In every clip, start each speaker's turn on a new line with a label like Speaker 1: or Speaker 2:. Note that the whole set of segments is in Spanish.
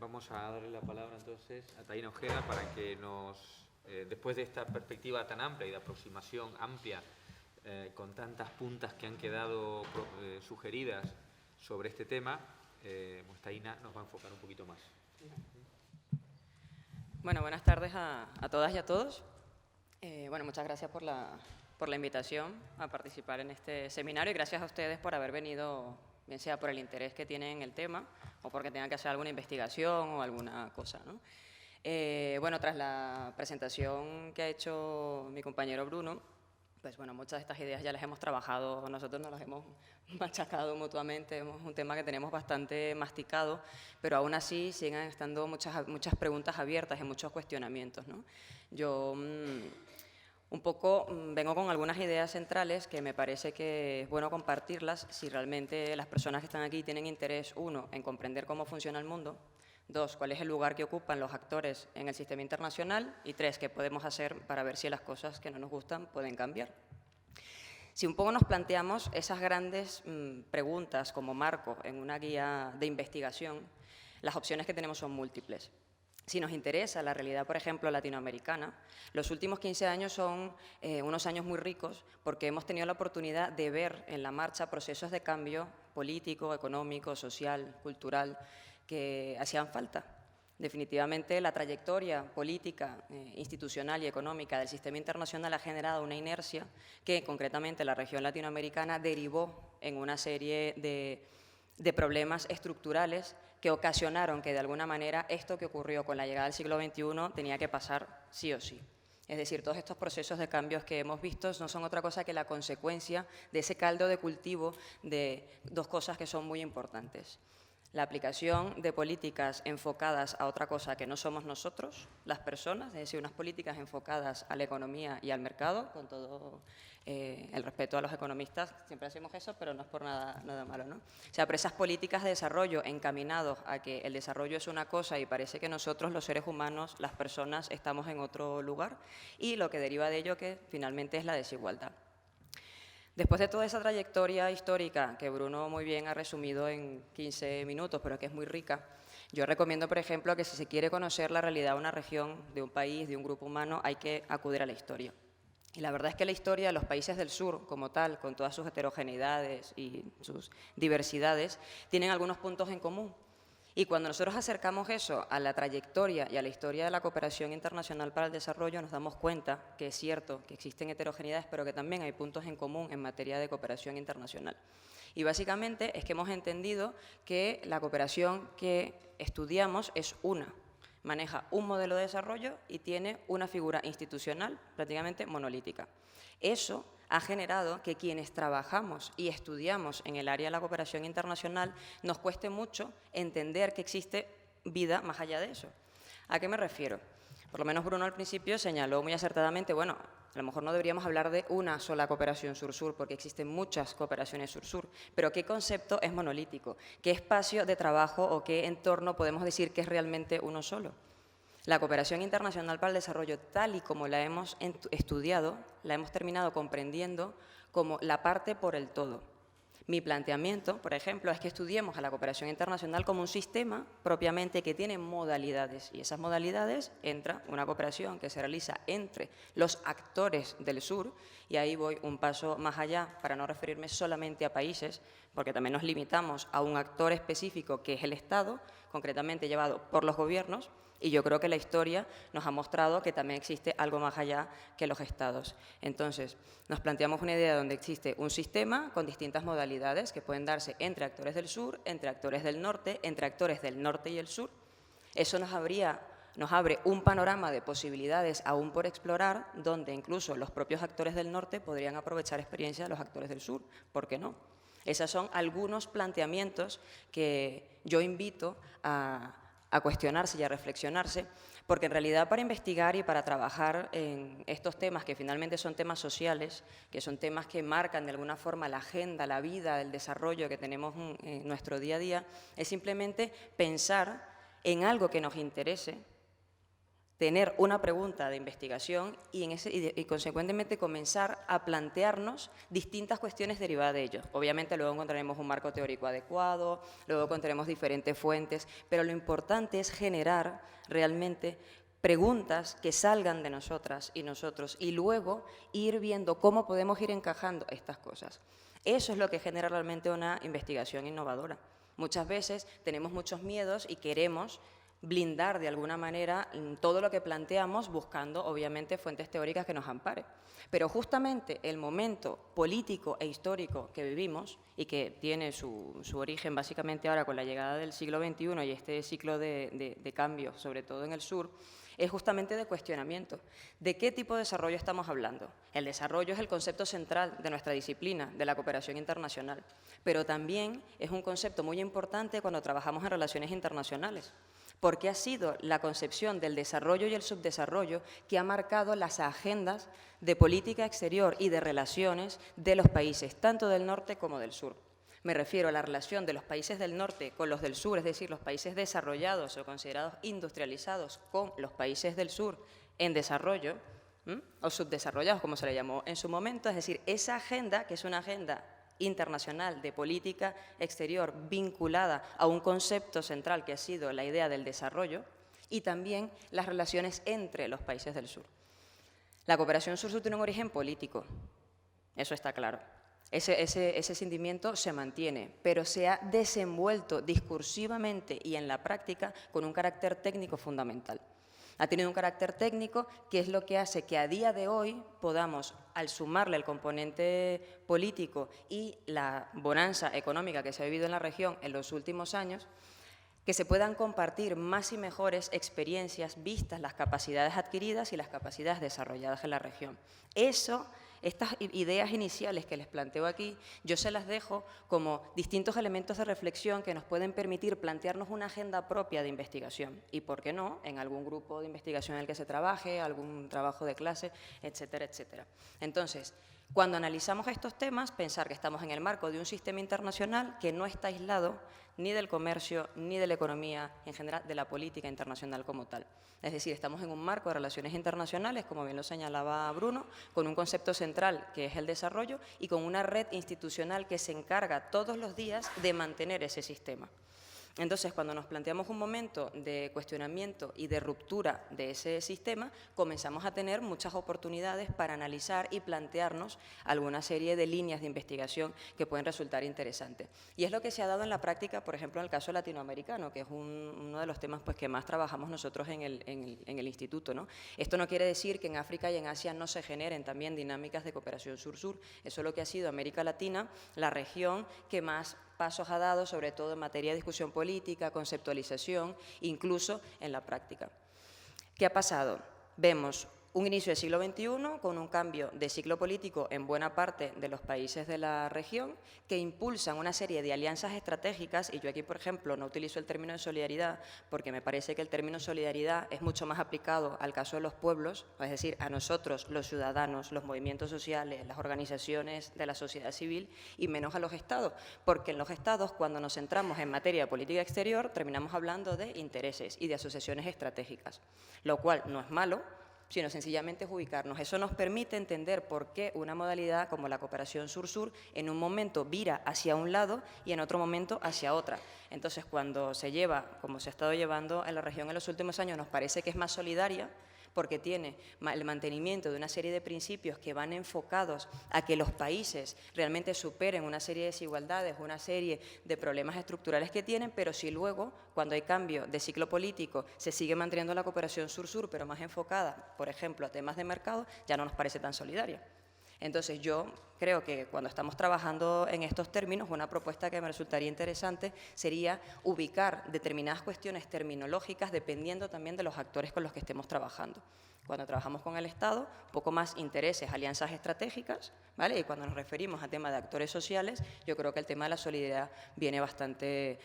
Speaker 1: Vamos a darle la palabra entonces a Taina Ojeda para que nos, después de esta perspectiva tan amplia y de aproximación amplia, con tantas puntas que han quedado sugeridas sobre este tema, pues Taina nos va a enfocar un poquito más.
Speaker 2: Bueno, buenas tardes a todas y a todos. Bueno, muchas gracias por la invitación a participar en este seminario y gracias a ustedes por haber venido, bien sea por el interés que tienen en el tema o porque tengan que hacer alguna investigación o alguna cosa, ¿no? Bueno, tras la presentación que ha hecho mi compañero Bruno, pues bueno, muchas de estas ideas ya las hemos trabajado, nosotros nos las hemos machacado mutuamente, es un tema que tenemos bastante masticado, pero aún así siguen estando muchas preguntas abiertas y muchos cuestionamientos, ¿no? Yo un poco vengo con algunas ideas centrales que me parece que es bueno compartirlas si realmente las personas que están aquí tienen interés, uno, en comprender cómo funciona el mundo, dos, cuál es el lugar que ocupan los actores en el sistema internacional y tres, qué podemos hacer para ver si las cosas que no nos gustan pueden cambiar. Si un poco nos planteamos esas grandes preguntas como marco en una guía de investigación, las opciones que tenemos son múltiples. Si nos interesa la realidad, por ejemplo, latinoamericana, los últimos 15 años son unos años muy ricos porque hemos tenido la oportunidad de ver en la marcha procesos de cambio político, económico, social, cultural, que hacían falta. Definitivamente la trayectoria política, institucional y económica del sistema internacional ha generado una inercia que concretamente la región latinoamericana derivó en una serie de problemas estructurales que ocasionaron que de alguna manera esto que ocurrió con la llegada del siglo XXI tenía que pasar sí o sí. Es decir, todos estos procesos de cambios que hemos visto no son otra cosa que la consecuencia de ese caldo de cultivo de dos cosas que son muy importantes. La aplicación de políticas enfocadas a otra cosa que no somos nosotros, las personas, es decir, unas políticas enfocadas a la economía y al mercado, con todo el respeto a los economistas, siempre hacemos eso, pero no es por nada malo, ¿no? O sea, pero esas políticas de desarrollo encaminados a que el desarrollo es una cosa y parece que nosotros, los seres humanos, las personas, estamos en otro lugar y lo que deriva de ello que finalmente es la desigualdad. Después de toda esa trayectoria histórica que Bruno muy bien ha resumido en 15 minutos, pero que es muy rica, yo recomiendo, por ejemplo, que si se quiere conocer la realidad de una región, de un país, de un grupo humano, hay que acudir a la historia. Y la verdad es que la historia de los países del sur, como tal, con todas sus heterogeneidades y sus diversidades, tienen algunos puntos en común. Y cuando nosotros acercamos eso a la trayectoria y a la historia de la cooperación internacional para el desarrollo, nos damos cuenta que es cierto que existen heterogeneidades, pero que también hay puntos en común en materia de cooperación internacional. Y básicamente es que hemos entendido que la cooperación que estudiamos es una. Maneja un modelo de desarrollo y tiene una figura institucional prácticamente monolítica. Eso ha generado que quienes trabajamos y estudiamos en el área de la cooperación internacional nos cueste mucho entender que existe vida más allá de eso. ¿A qué me refiero? Por lo menos Bruno al principio señaló muy acertadamente, bueno, a lo mejor no deberíamos hablar de una sola cooperación sur-sur, porque existen muchas cooperaciones sur-sur, pero ¿qué concepto es monolítico? ¿Qué espacio de trabajo o qué entorno podemos decir que es realmente uno solo? La cooperación internacional para el desarrollo, tal y como la hemos estudiado, la hemos terminado comprendiendo como la parte por el todo. Mi planteamiento, por ejemplo, es que estudiemos a la cooperación internacional como un sistema propiamente que tiene modalidades, y esas modalidades entra una cooperación que se realiza entre los actores del sur, y ahí voy un paso más allá para no referirme solamente a países, porque también nos limitamos a un actor específico que es el Estado, concretamente llevado por los gobiernos, y yo creo que la historia nos ha mostrado que también existe algo más allá que los estados. Entonces, nos planteamos una idea donde existe un sistema con distintas modalidades que pueden darse entre actores del sur, entre actores del norte, entre actores del norte y el sur. Eso nos abre un panorama de posibilidades aún por explorar, donde incluso los propios actores del norte podrían aprovechar experiencia de los actores del sur. ¿Por qué no? Esos son algunos planteamientos que yo invito a cuestionarse y a reflexionarse, porque en realidad para investigar y para trabajar en estos temas que finalmente son temas sociales, que son temas que marcan de alguna forma la agenda, la vida, el desarrollo que tenemos en nuestro día a día, es simplemente pensar en algo que nos interese, tener una pregunta de investigación y consecuentemente comenzar a plantearnos distintas cuestiones derivadas de ello. Obviamente luego encontraremos un marco teórico adecuado, luego encontraremos diferentes fuentes, pero lo importante es generar realmente preguntas que salgan de nosotras y nosotros y luego ir viendo cómo podemos ir encajando estas cosas. Eso es lo que genera realmente una investigación innovadora. Muchas veces tenemos muchos miedos y queremos blindar de alguna manera todo lo que planteamos buscando, obviamente, fuentes teóricas que nos amparen. Pero justamente el momento político e histórico que vivimos y que tiene su origen básicamente ahora con la llegada del siglo XXI y este ciclo de cambio, sobre todo en el sur, es justamente de cuestionamiento. ¿De qué tipo de desarrollo estamos hablando? El desarrollo es el concepto central de nuestra disciplina, de la cooperación internacional, pero también es un concepto muy importante cuando trabajamos en relaciones internacionales, porque ha sido la concepción del desarrollo y el subdesarrollo que ha marcado las agendas de política exterior y de relaciones de los países, tanto del norte como del sur. Me refiero a la relación de los países del norte con los del sur, es decir, los países desarrollados o considerados industrializados con los países del sur en desarrollo, o subdesarrollados, como se le llamó en su momento, es decir, esa agenda, que es una agenda internacional de política exterior vinculada a un concepto central que ha sido la idea del desarrollo y también las relaciones entre los países del sur. La cooperación sur-sur tiene un origen político, eso está claro. Ese sentimiento se mantiene, pero se ha desenvuelto discursivamente y en la práctica con un carácter técnico fundamental. Ha tenido un carácter técnico que es lo que hace que a día de hoy podamos, al sumarle el componente político y la bonanza económica que se ha vivido en la región en los últimos años, que se puedan compartir más y mejores experiencias vistas las capacidades adquiridas y las capacidades desarrolladas en la región. Estas ideas iniciales que les planteo aquí, yo se las dejo como distintos elementos de reflexión que nos pueden permitir plantearnos una agenda propia de investigación y, ¿por qué no?, en algún grupo de investigación en el que se trabaje, algún trabajo de clase, etcétera, etcétera. Entonces, cuando analizamos estos temas, pensar que estamos en el marco de un sistema internacional que no está aislado ni del comercio, ni de la economía, en general de la política internacional como tal. Es decir, estamos en un marco de relaciones internacionales, como bien lo señalaba Bruno, con un concepto central que es el desarrollo y con una red institucional que se encarga todos los días de mantener ese sistema. Entonces, cuando nos planteamos un momento de cuestionamiento y de ruptura de ese sistema, comenzamos a tener muchas oportunidades para analizar y plantearnos alguna serie de líneas de investigación que pueden resultar interesantes. Y es lo que se ha dado en la práctica, por ejemplo, en el caso latinoamericano, que es uno de los temas que más trabajamos nosotros en el instituto, ¿no? Esto no quiere decir que en África y en Asia no se generen también dinámicas de cooperación sur-sur. Eso es lo que ha sido América Latina, la región que más pasos ha dado, sobre todo en materia de discusión política, conceptualización, incluso en la práctica. ¿Qué ha pasado? Vemos un inicio del siglo XXI con un cambio de ciclo político en buena parte de los países de la región que impulsan una serie de alianzas estratégicas, y yo aquí, por ejemplo, no utilizo el término de solidaridad porque me parece que el término solidaridad es mucho más aplicado al caso de los pueblos, es decir, a nosotros, los ciudadanos, los movimientos sociales, las organizaciones de la sociedad civil, y menos a los estados, porque en los estados, cuando nos centramos en materia de política exterior, terminamos hablando de intereses y de asociaciones estratégicas, lo cual no es malo, sino sencillamente es ubicarnos. Eso nos permite entender por qué una modalidad como la cooperación sur-sur en un momento vira hacia un lado y en otro momento hacia otra. Entonces, cuando se lleva, como se ha estado llevando en la región en los últimos años, nos parece que es más solidaria, porque tiene el mantenimiento de una serie de principios que van enfocados a que los países realmente superen una serie de desigualdades, una serie de problemas estructurales que tienen, pero si luego, cuando hay cambio de ciclo político, se sigue manteniendo la cooperación sur-sur, pero más enfocada, por ejemplo, a temas de mercado, ya no nos parece tan solidaria. Entonces, yo creo que cuando estamos trabajando en estos términos, una propuesta que me resultaría interesante sería ubicar determinadas cuestiones terminológicas dependiendo también de los actores con los que estemos trabajando. Cuando trabajamos con el Estado, un poco más intereses, alianzas estratégicas, ¿vale? Y cuando nos referimos a temas de actores sociales, yo creo que el tema de la solidaridad viene bastante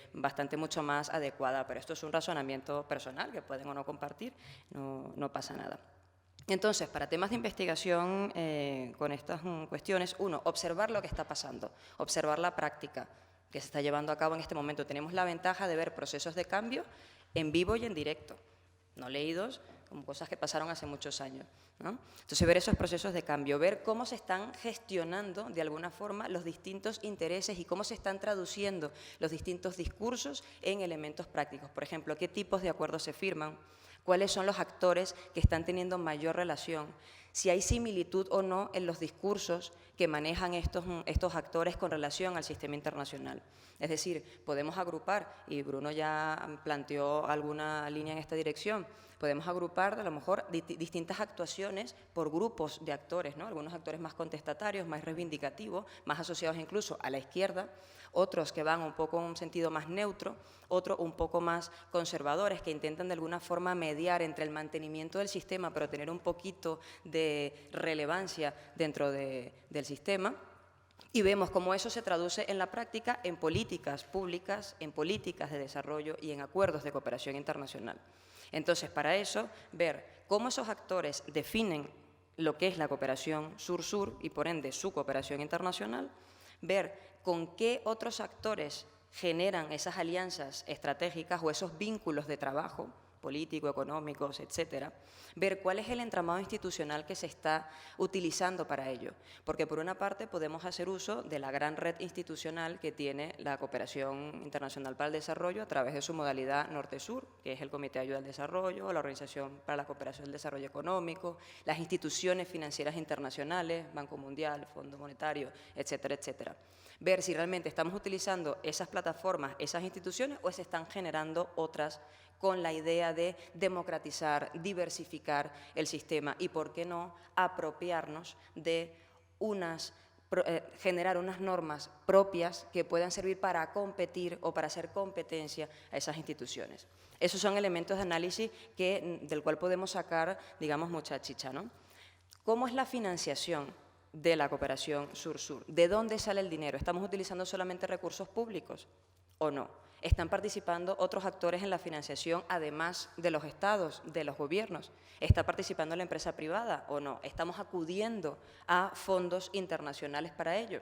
Speaker 2: mucho más adecuada, pero esto es un razonamiento personal que pueden o no compartir, no pasa nada. Entonces, para temas de investigación con estas cuestiones, uno, observar lo que está pasando, observar la práctica que se está llevando a cabo en este momento. Tenemos la ventaja de ver procesos de cambio en vivo y en directo, no leídos como cosas que pasaron hace muchos años, ¿no? Entonces, ver esos procesos de cambio, ver cómo se están gestionando de alguna forma los distintos intereses y cómo se están traduciendo los distintos discursos en elementos prácticos. Por ejemplo, qué tipos de acuerdos se firman, cuáles son los actores que están teniendo mayor relación, si hay similitud o no en los discursos que manejan estos actores con relación al sistema internacional. Es decir, podemos agrupar, y Bruno ya planteó alguna línea en esta dirección, podemos agrupar a lo mejor distintas actuaciones por grupos de actores, ¿no? Algunos actores más contestatarios, más reivindicativos, más asociados incluso a la izquierda, otros que van un poco en un sentido más neutro, otros un poco más conservadores, que intentan de alguna forma mediar entre el mantenimiento del sistema, pero tener un poquito de relevancia dentro del sistema. Y vemos cómo eso se traduce en la práctica en políticas públicas, en políticas de desarrollo y en acuerdos de cooperación internacional. Entonces, para eso, ver cómo esos actores definen lo que es la cooperación sur-sur y, por ende, su cooperación internacional, ver con qué otros actores generan esas alianzas estratégicas o esos vínculos de trabajo político, económicos, etcétera, ver cuál es el entramado institucional que se está utilizando para ello. Porque por una parte podemos hacer uso de la gran red institucional que tiene la Cooperación Internacional para el Desarrollo a través de su modalidad norte-sur, que es el Comité de Ayuda al Desarrollo, la Organización para la Cooperación del Desarrollo Económico, las instituciones financieras internacionales, Banco Mundial, Fondo Monetario, etcétera, etcétera. Ver si realmente estamos utilizando esas plataformas, esas instituciones, o se están generando otras con la idea de democratizar, diversificar el sistema y, ¿por qué no?, apropiarnos de generar unas normas propias que puedan servir para competir o para hacer competencia a esas instituciones. Esos son elementos de análisis del cual podemos sacar, digamos, mucha chicha, ¿no? ¿Cómo es la financiación de la cooperación sur-sur? ¿De dónde sale el dinero? ¿Estamos utilizando solamente recursos públicos o no? ¿Están participando otros actores en la financiación, además de los estados, de los gobiernos? ¿Está participando la empresa privada o no? ¿Estamos acudiendo a fondos internacionales para ello?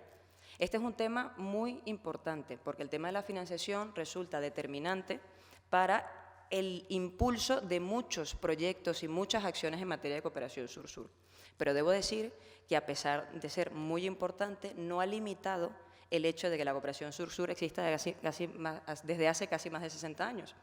Speaker 2: Este es un tema muy importante, porque el tema de la financiación resulta determinante para el impulso de muchos proyectos y muchas acciones en materia de cooperación sur-sur. Pero debo decir que, a pesar de ser muy importante, no ha limitado el hecho de que la cooperación sur-sur exista desde hace casi más de 60 años.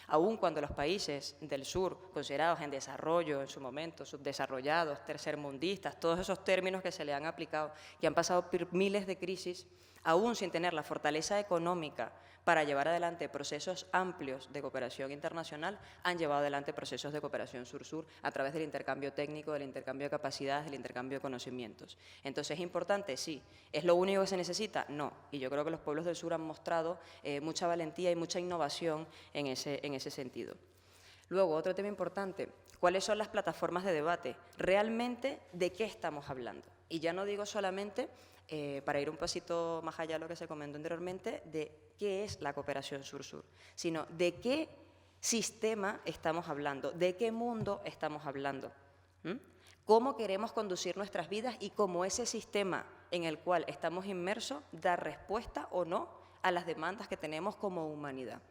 Speaker 2: Aun cuando los países del sur, considerados en desarrollo en su momento, subdesarrollados, tercermundistas, todos esos términos que se le han aplicado, que han pasado por miles de crisis, aún sin tener la fortaleza económica para llevar adelante procesos amplios de cooperación internacional, han llevado adelante procesos de cooperación sur-sur a través del intercambio técnico, del intercambio de capacidades, del intercambio de conocimientos. Entonces, ¿es importante? Sí. ¿Es lo único que se necesita? No. Y yo creo que los pueblos del sur han mostrado mucha valentía y mucha innovación en ese sentido. Luego, otro tema importante, ¿cuáles son las plataformas de debate? ¿Realmente de qué estamos hablando? Y ya no digo solamente, para ir un pasito más allá de lo que se comentó anteriormente, de qué es la cooperación sur-sur, sino de qué sistema estamos hablando, de qué mundo estamos hablando, cómo queremos conducir nuestras vidas y cómo ese sistema en el cual estamos inmersos da respuesta o no a las demandas que tenemos como humanidad.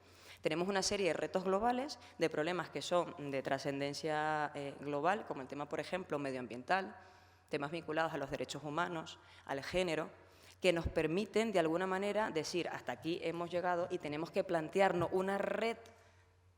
Speaker 2: Tenemos una serie de retos globales, de problemas que son de trascendencia global, como el tema, por ejemplo, medioambiental, temas vinculados a los derechos humanos, al género, que nos permiten, de alguna manera, decir, hasta aquí hemos llegado y tenemos que plantearnos una red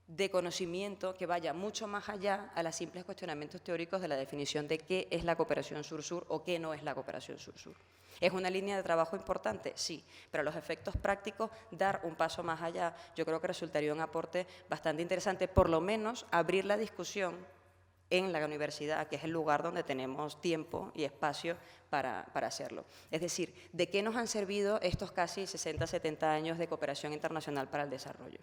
Speaker 2: de conocimiento que vaya mucho más allá a los simples cuestionamientos teóricos de la definición de qué es la cooperación sur-sur o qué no es la cooperación sur-sur. ¿Es una línea de trabajo importante? Sí, pero a los efectos prácticos, dar un paso más allá, yo creo que resultaría un aporte bastante interesante, por lo menos abrir la discusión en la universidad, que es el lugar donde tenemos tiempo y espacio para hacerlo. Es decir, ¿de qué nos han servido estos casi 60, 70 años de cooperación internacional para el desarrollo?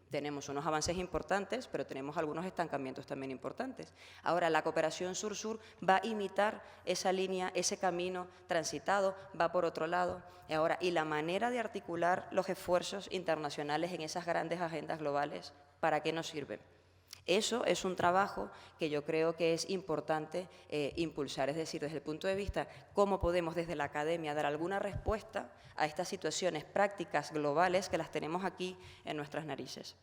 Speaker 2: Tenemos unos avances importantes, pero tenemos algunos estancamientos también importantes. Ahora, la cooperación sur-sur va a imitar esa línea, ese camino transitado, va por otro lado. Ahora, y la manera de articular los esfuerzos internacionales en esas grandes agendas globales, ¿para qué nos sirve? Eso es un trabajo que yo creo que es importante impulsar, es decir, desde el punto de vista cómo podemos desde la academia dar alguna respuesta a estas situaciones prácticas globales que las tenemos aquí en nuestras narices.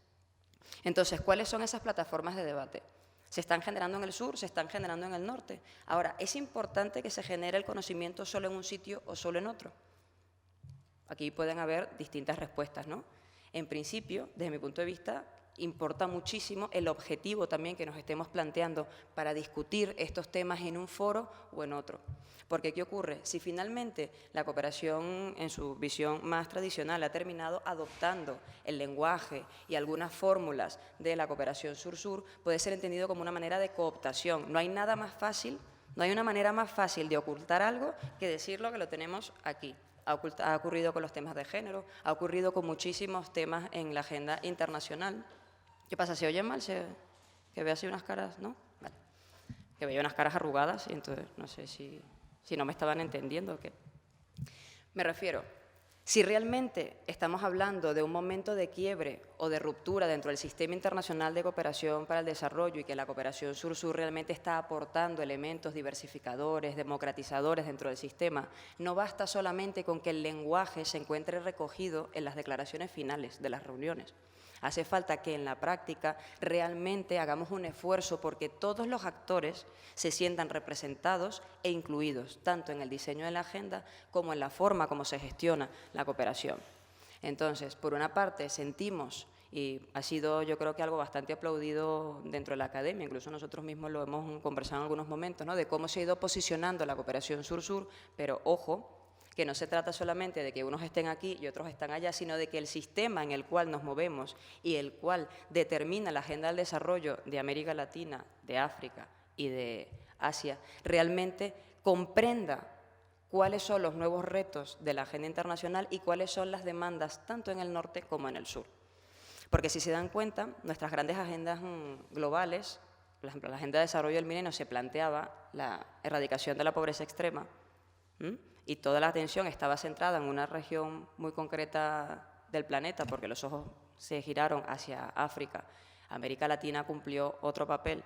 Speaker 2: Entonces, ¿cuáles son esas plataformas de debate? Se están generando en el sur, se están generando en el norte. Ahora, ¿es importante que se genere el conocimiento solo en un sitio o solo en otro? Aquí pueden haber distintas respuestas, ¿no? En principio, desde mi punto de vista, importa muchísimo el objetivo también que nos estemos planteando para discutir estos temas en un foro o en otro. Porque, ¿qué ocurre? Si finalmente la cooperación en su visión más tradicional ha terminado adoptando el lenguaje y algunas fórmulas de la cooperación sur-sur, puede ser entendido como una manera de cooptación. No hay nada más fácil, no hay una manera más fácil de ocultar algo que decirlo que lo tenemos aquí. Ha ocurrido con los temas de género, ha ocurrido con muchísimos temas en la agenda internacional. ¿Qué pasa? ¿Se oye mal? Que veo así unas caras, ¿no? Vale. Que veía unas caras arrugadas y entonces no sé si no me estaban entendiendo o qué. Me refiero, si realmente estamos hablando de un momento de quiebre o de ruptura dentro del sistema internacional de cooperación para el desarrollo y que la cooperación sur-sur realmente está aportando elementos diversificadores, democratizadores dentro del sistema, no basta solamente con que el lenguaje se encuentre recogido en las declaraciones finales de las reuniones. Hace falta que en la práctica realmente hagamos un esfuerzo porque todos los actores se sientan representados e incluidos, tanto en el diseño de la agenda como en la forma como se gestiona la cooperación. Entonces, por una parte, sentimos, y ha sido yo creo que algo bastante aplaudido dentro de la academia, incluso nosotros mismos lo hemos conversado en algunos momentos, ¿no?, de cómo se ha ido posicionando la cooperación sur-sur, pero ojo, que no se trata solamente de que unos estén aquí y otros están allá, sino de que el sistema en el cual nos movemos y el cual determina la agenda del desarrollo de América Latina, de África y de Asia, realmente comprenda cuáles son los nuevos retos de la agenda internacional y cuáles son las demandas tanto en el norte como en el sur. Porque si se dan cuenta, nuestras grandes agendas globales, por ejemplo, la Agenda de Desarrollo del Milenio se planteaba la erradicación de la pobreza extrema, y toda la atención estaba centrada en una región muy concreta del planeta, porque los ojos se giraron hacia África. América Latina cumplió otro papel.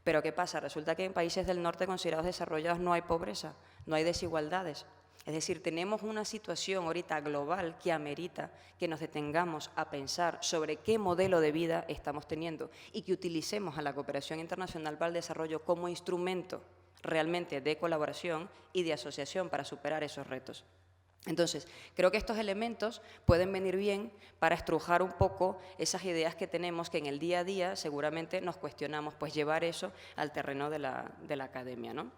Speaker 2: Pero ¿qué pasa? Resulta que en países del norte considerados desarrollados no hay pobreza, no hay desigualdades. Es decir, tenemos una situación ahorita global que amerita que nos detengamos a pensar sobre qué modelo de vida estamos teniendo y que utilicemos a la cooperación internacional para el desarrollo como instrumento realmente de colaboración y de asociación para superar esos retos. Entonces, creo que estos elementos pueden venir bien para estrujar un poco esas ideas que tenemos que en el día a día seguramente nos cuestionamos, pues llevar eso al terreno de la academia, ¿no?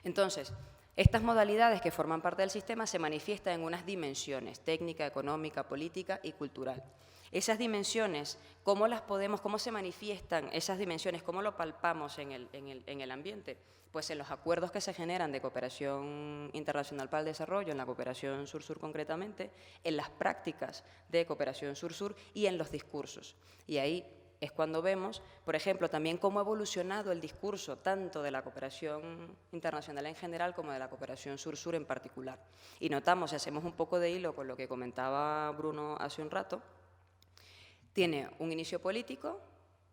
Speaker 2: Entonces, estas modalidades que forman parte del sistema se manifiestan en unas dimensiones: técnica, económica, política y cultural. Esas dimensiones, ¿cómo las podemos, cómo se manifiestan esas dimensiones, cómo lo palpamos en el ambiente? Pues en los acuerdos que se generan de cooperación internacional para el desarrollo, en la cooperación sur-sur concretamente, en las prácticas de cooperación sur-sur y en los discursos. Y ahí es cuando vemos, por ejemplo, también cómo ha evolucionado el discurso tanto de la cooperación internacional en general como de la cooperación sur-sur en particular. Y notamos, si hacemos un poco de hilo con lo que comentaba Bruno hace un rato, tiene un inicio político,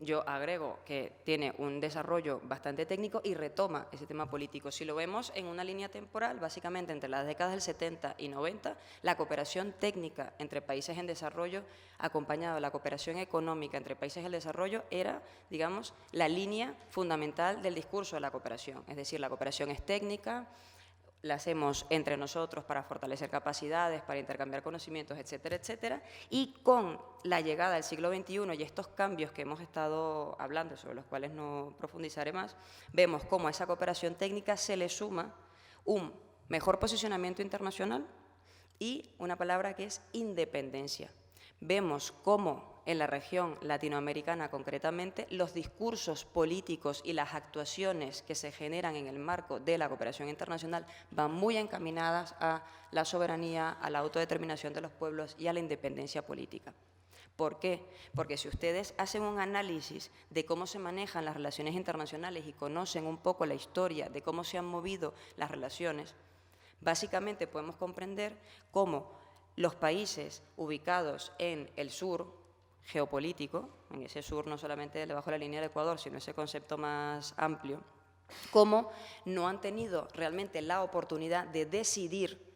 Speaker 2: yo agrego que tiene un desarrollo bastante técnico y retoma ese tema político. Si lo vemos en una línea temporal, básicamente entre las décadas del 70 y 90, la cooperación técnica entre países en desarrollo, acompañada de la cooperación económica entre países en desarrollo, era, digamos, la línea fundamental del discurso de la cooperación. Es decir, la cooperación es técnica, la hacemos entre nosotros para fortalecer capacidades, para intercambiar conocimientos, etcétera, etcétera. Y con la llegada del siglo XXI y estos cambios que hemos estado hablando, sobre los cuales no profundizaré más, vemos cómo a esa cooperación técnica se le suma un mejor posicionamiento internacional y una palabra que es independencia. Vemos cómo en la región latinoamericana concretamente los discursos políticos y las actuaciones que se generan en el marco de la cooperación internacional van muy encaminadas a la soberanía, a la autodeterminación de los pueblos y a la independencia política. ¿Por qué? Porque si ustedes hacen un análisis de cómo se manejan las relaciones internacionales y conocen un poco la historia de cómo se han movido las relaciones, básicamente podemos comprender cómo los países ubicados en el sur geopolítico, en ese sur no solamente debajo de la línea del Ecuador, sino ese concepto más amplio, cómo no han tenido realmente la oportunidad de decidir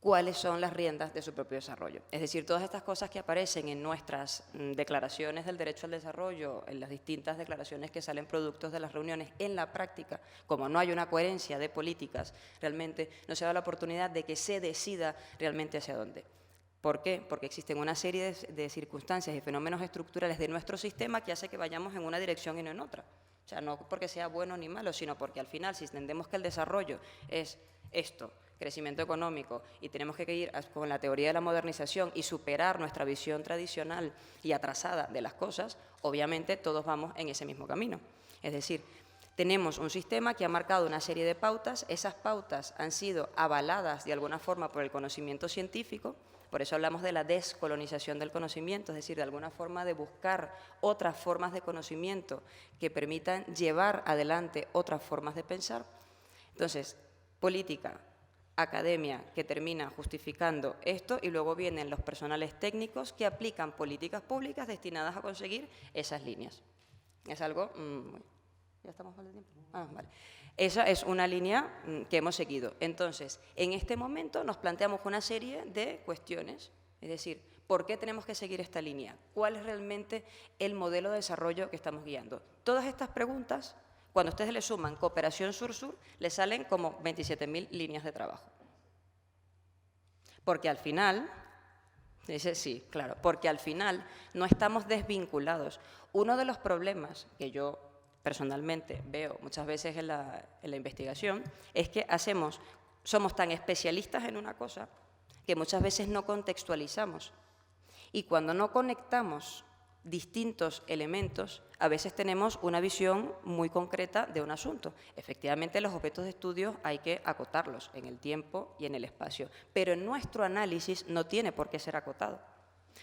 Speaker 2: cuáles son las riendas de su propio desarrollo. Es decir, todas estas cosas que aparecen en nuestras declaraciones del derecho al desarrollo, en las distintas declaraciones que salen productos de las reuniones, en la práctica, como no hay una coherencia de políticas, realmente no se da la oportunidad de que se decida realmente hacia dónde. ¿Por qué? Porque existen una serie de circunstancias y fenómenos estructurales de nuestro sistema que hace que vayamos en una dirección y no en otra. O sea, no porque sea bueno ni malo, sino porque al final, si entendemos que el desarrollo es esto, crecimiento económico, y tenemos que ir con la teoría de la modernización y superar nuestra visión tradicional y atrasada de las cosas, obviamente todos vamos en ese mismo camino. Es decir, tenemos un sistema que ha marcado una serie de pautas, esas pautas han sido avaladas de alguna forma por el conocimiento científico, por eso hablamos de la descolonización del conocimiento, es decir, de alguna forma de buscar otras formas de conocimiento que permitan llevar adelante otras formas de pensar. Entonces, política, academia que termina justificando esto y luego vienen los personales técnicos que aplican políticas públicas destinadas a conseguir esas líneas. Es algo... ¿Ya estamos mal de tiempo? Vale. Esa es una línea que hemos seguido. Entonces, en este momento nos planteamos una serie de cuestiones, es decir, ¿por qué tenemos que seguir esta línea? ¿Cuál es realmente el modelo de desarrollo que estamos guiando? Todas estas preguntas, cuando ustedes le suman cooperación sur-sur, le salen como 27.000 líneas de trabajo. Porque al final, dice sí, claro, porque al final no estamos desvinculados. Uno de los problemas que yo personalmente veo muchas veces en la investigación es que somos tan especialistas en una cosa que muchas veces no contextualizamos. Y cuando no conectamos distintos elementos, a veces tenemos una visión muy concreta de un asunto. Efectivamente, los objetos de estudio hay que acotarlos en el tiempo y en el espacio, pero en nuestro análisis no tiene por qué ser acotado.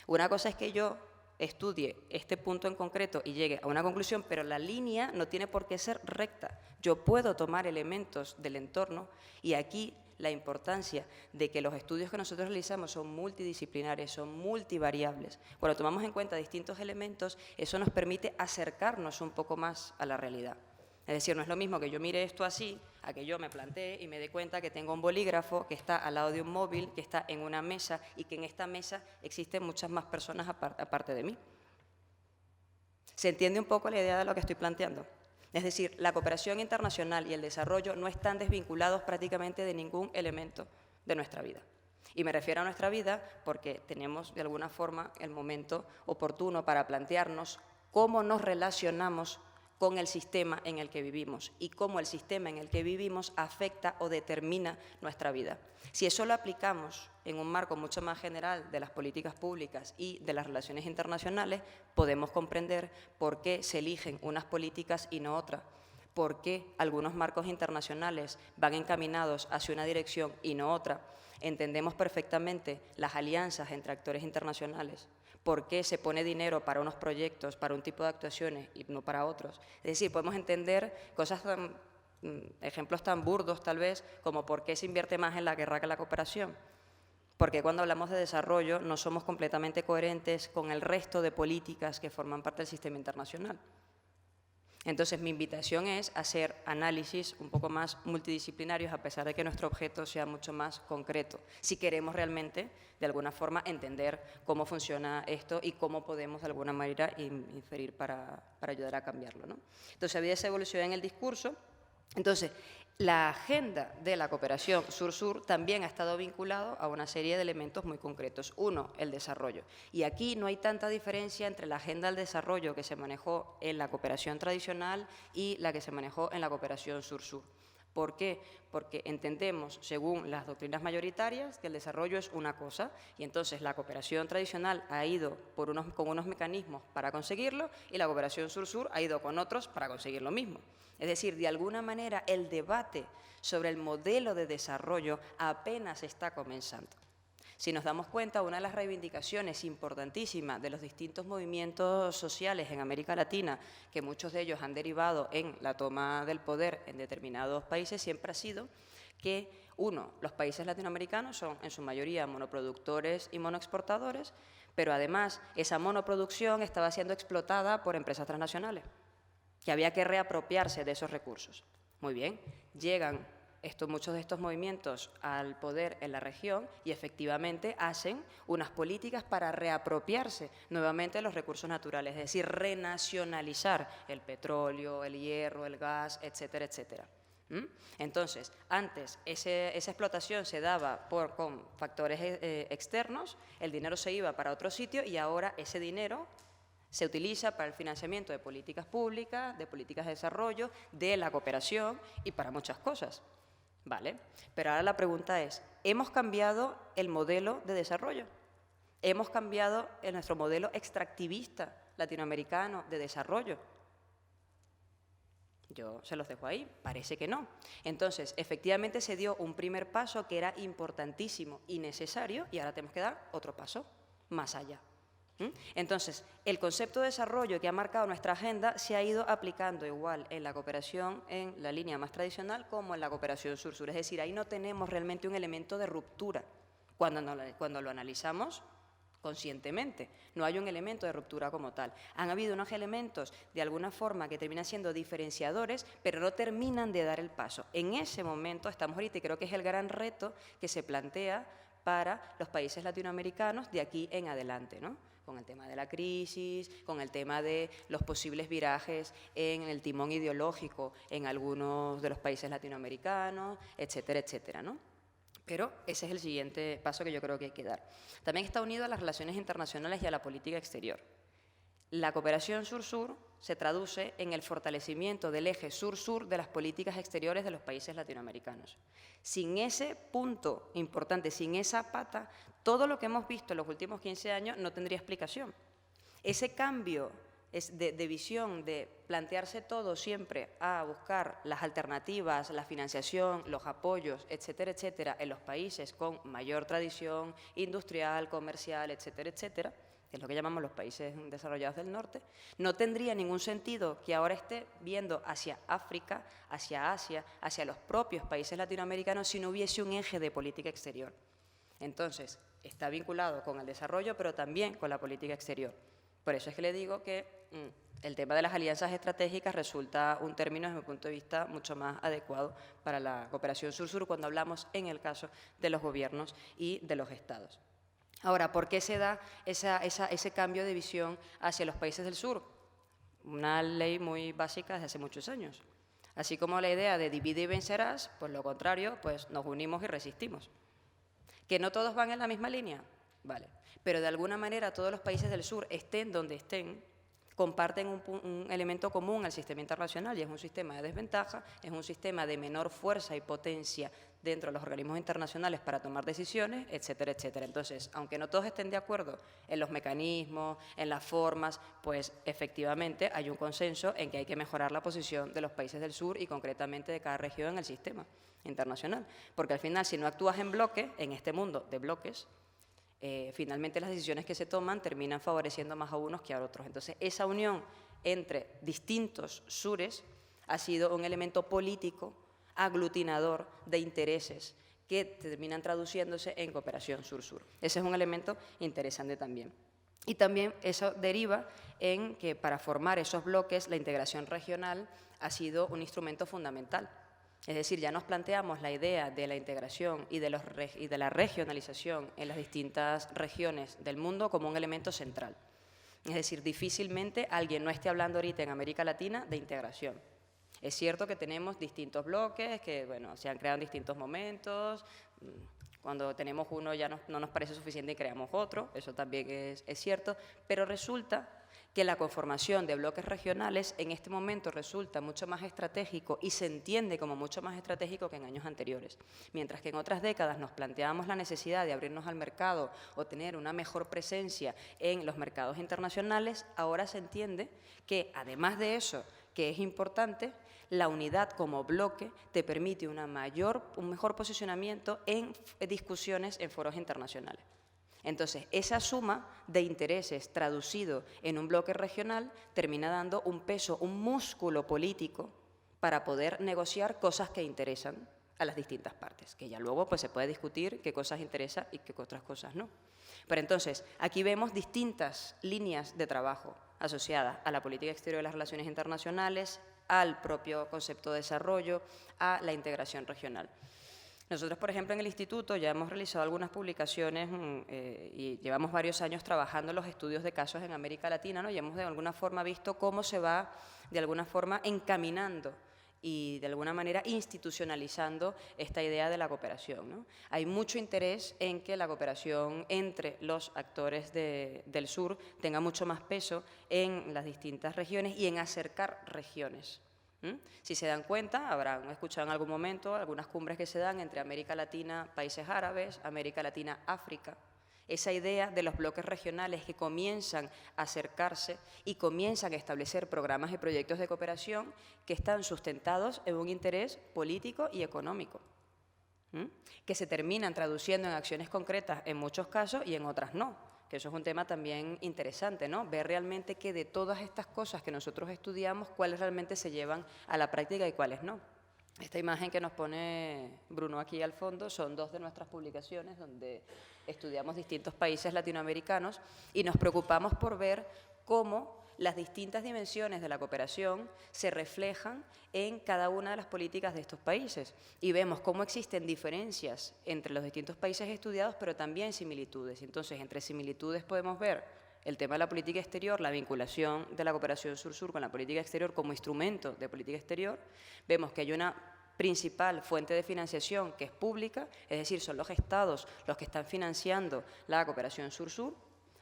Speaker 2: Una cosa es que yo estudie este punto en concreto y llegue a una conclusión, pero la línea no tiene por qué ser recta. Yo puedo tomar elementos del entorno y aquí la importancia de que los estudios que nosotros realizamos son multidisciplinares, son multivariables. Cuando tomamos en cuenta distintos elementos, eso nos permite acercarnos un poco más a la realidad. Es decir, no es lo mismo que yo mire esto así, a que yo me plantee y me dé cuenta que tengo un bolígrafo que está al lado de un móvil, que está en una mesa y que en esta mesa existen muchas más personas aparte de mí. ¿Se entiende un poco la idea de lo que estoy planteando? Es decir, la cooperación internacional y el desarrollo no están desvinculados prácticamente de ningún elemento de nuestra vida. Y me refiero a nuestra vida porque tenemos de alguna forma el momento oportuno para plantearnos cómo nos relacionamos con el sistema en el que vivimos y cómo el sistema en el que vivimos afecta o determina nuestra vida. Si eso lo aplicamos en un marco mucho más general de las políticas públicas y de las relaciones internacionales, podemos comprender por qué se eligen unas políticas y no otras, por qué algunos marcos internacionales van encaminados hacia una dirección y no otra. Entendemos perfectamente las alianzas entre actores internacionales, por qué se pone dinero para unos proyectos, para un tipo de actuaciones y no para otros. Es decir, podemos entender ejemplos tan burdos tal vez como por qué se invierte más en la guerra que en la cooperación. Porque cuando hablamos de desarrollo no somos completamente coherentes con el resto de políticas que forman parte del sistema internacional. Entonces, mi invitación es hacer análisis un poco más multidisciplinarios, a pesar de que nuestro objeto sea mucho más concreto, si queremos realmente, de alguna forma, entender cómo funciona esto y cómo podemos, de alguna manera, inferir para ayudar a cambiarlo, ¿no? Entonces, había esa evolución en el discurso. Entonces, la agenda de la cooperación sur-sur también ha estado vinculado a una serie de elementos muy concretos. Uno, el desarrollo. Y aquí no hay tanta diferencia entre la agenda del desarrollo que se manejó en la cooperación tradicional y la que se manejó en la cooperación sur-sur. ¿Por qué? Porque entendemos, según las doctrinas mayoritarias, que el desarrollo es una cosa y entonces la cooperación tradicional ha ido con unos mecanismos para conseguirlo y la cooperación sur-sur ha ido con otros para conseguir lo mismo. Es decir, de alguna manera el debate sobre el modelo de desarrollo apenas está comenzando. Si nos damos cuenta, una de las reivindicaciones importantísimas de los distintos movimientos sociales en América Latina, que muchos de ellos han derivado en la toma del poder en determinados países, siempre ha sido que, uno, los países latinoamericanos son en su mayoría monoproductores y monoexportadores, pero además esa monoproducción estaba siendo explotada por empresas transnacionales, que había que reapropiarse de esos recursos. Muy bien, llegan muchos de estos movimientos al poder en la región y efectivamente hacen unas políticas para reapropiarse nuevamente de los recursos naturales, es decir, renacionalizar el petróleo, el hierro, el gas, etcétera, etcétera. Entonces, antes esa explotación se daba con factores externos, el dinero se iba para otro sitio y ahora ese dinero se utiliza para el financiamiento de políticas públicas, de políticas de desarrollo, de la cooperación y para muchas cosas. ¿Vale? Pero ahora la pregunta es, ¿hemos cambiado el modelo de desarrollo? ¿Hemos cambiado nuestro modelo extractivista latinoamericano de desarrollo? Yo se los dejo ahí, parece que no. Entonces, efectivamente se dio un primer paso que era importantísimo y necesario y ahora tenemos que dar otro paso más allá. Entonces, el concepto de desarrollo que ha marcado nuestra agenda se ha ido aplicando igual en la cooperación en la línea más tradicional como en la cooperación sur-sur. Es decir, ahí no tenemos realmente un elemento de ruptura cuando lo analizamos conscientemente. No hay un elemento de ruptura como tal. Han habido unos elementos de alguna forma que terminan siendo diferenciadores, pero no terminan de dar el paso. En ese momento estamos ahorita y creo que es el gran reto que se plantea para los países latinoamericanos de aquí en adelante, ¿no? Con el tema de la crisis, con el tema de los posibles virajes en el timón ideológico en algunos de los países latinoamericanos, etcétera, etcétera, ¿no? Pero ese es el siguiente paso que yo creo que hay que dar. También está unido a las relaciones internacionales y a la política exterior. La cooperación sur-sur se traduce en el fortalecimiento del eje sur-sur de las políticas exteriores de los países latinoamericanos. Sin ese punto importante, sin esa pata, todo lo que hemos visto en los últimos 15 años no tendría explicación. Ese cambio de visión, de plantearse todo siempre a buscar las alternativas, la financiación, los apoyos, etcétera, etcétera, en los países con mayor tradición industrial, comercial, etcétera, etcétera, que es lo que llamamos los países desarrollados del norte, no tendría ningún sentido que ahora esté viendo hacia África, hacia Asia, hacia los propios países latinoamericanos si no hubiese un eje de política exterior. Entonces, está vinculado con el desarrollo, pero también con la política exterior. Por eso es que le digo que el tema de las alianzas estratégicas resulta un término, desde mi punto de vista, mucho más adecuado para la cooperación sur-sur cuando hablamos en el caso de los gobiernos y de los estados. Ahora, ¿por qué se da ese cambio de visión hacia los países del sur? Una ley muy básica desde hace muchos años. Así como la idea de divide y vencerás, pues lo contrario, pues nos unimos y resistimos. ¿Que no todos van en la misma línea? Vale. Pero de alguna manera todos los países del sur, estén donde estén, comparten un elemento común al sistema internacional y es un sistema de desventaja, es un sistema de menor fuerza y potencia dentro de los organismos internacionales para tomar decisiones, etcétera, etcétera. Entonces, aunque no todos estén de acuerdo en los mecanismos, en las formas, pues efectivamente hay un consenso en que hay que mejorar la posición de los países del sur y concretamente de cada región en el sistema internacional. Porque al final, si no actúas en bloque, en este mundo de bloques, finalmente las decisiones que se toman terminan favoreciendo más a unos que a otros. Entonces, esa unión entre distintos sures ha sido un elemento político aglutinador de intereses que terminan traduciéndose en cooperación sur-sur. Ese es un elemento interesante también. Y también eso deriva en que para formar esos bloques la integración regional ha sido un instrumento fundamental. Es decir, ya nos planteamos la idea de la integración y de la regionalización en las distintas regiones del mundo como un elemento central. Es decir, difícilmente alguien no esté hablando ahorita en América Latina de integración. Es cierto que tenemos distintos bloques que, bueno, se han creado en distintos momentos. Cuando tenemos uno ya no nos parece suficiente y creamos otro, eso también es cierto, pero resulta que la conformación de bloques regionales en este momento resulta mucho más estratégico y se entiende como mucho más estratégico que en años anteriores. Mientras que en otras décadas nos planteábamos la necesidad de abrirnos al mercado o tener una mejor presencia en los mercados internacionales, ahora se entiende que además de eso, que es importante, la unidad como bloque te permite un mejor posicionamiento en discusiones en foros internacionales. Entonces, esa suma de intereses traducido en un bloque regional termina dando un peso, un músculo político para poder negociar cosas que interesan a las distintas partes, que ya luego pues, se puede discutir qué cosas interesan y qué otras cosas no. Pero entonces, aquí vemos distintas líneas de trabajo asociadas a la política exterior de las relaciones internacionales, al propio concepto de desarrollo, a la integración regional. Nosotros, por ejemplo, en el Instituto ya hemos realizado algunas publicaciones y llevamos varios años trabajando los estudios de casos en América Latina, ¿no? Y hemos de alguna forma visto cómo se va de alguna forma encaminando y de alguna manera institucionalizando esta idea de la cooperación, ¿no? Hay mucho interés en que la cooperación entre los actores del sur tenga mucho más peso en las distintas regiones y en acercar regiones. Si se dan cuenta, habrán escuchado en algún momento algunas cumbres que se dan entre América Latina, países árabes, América Latina, África. Esa idea de los bloques regionales que comienzan a acercarse y comienzan a establecer programas y proyectos de cooperación que están sustentados en un interés político y económico, que se terminan traduciendo en acciones concretas en muchos casos y en otras no. Que eso es un tema también interesante, ¿no? Ver realmente que de todas estas cosas que nosotros estudiamos, cuáles realmente se llevan a la práctica y cuáles no. Esta imagen que nos pone Bruno aquí al fondo son dos de nuestras publicaciones donde estudiamos distintos países latinoamericanos y nos preocupamos por ver cómo las distintas dimensiones de la cooperación se reflejan en cada una de las políticas de estos países y vemos cómo existen diferencias entre los distintos países estudiados, pero también similitudes. Entonces, entre similitudes podemos ver el tema de la política exterior, la vinculación de la cooperación sur-sur con la política exterior como instrumento de política exterior. Vemos que hay una principal fuente de financiación que es pública, es decir, son los estados los que están financiando la cooperación sur-sur.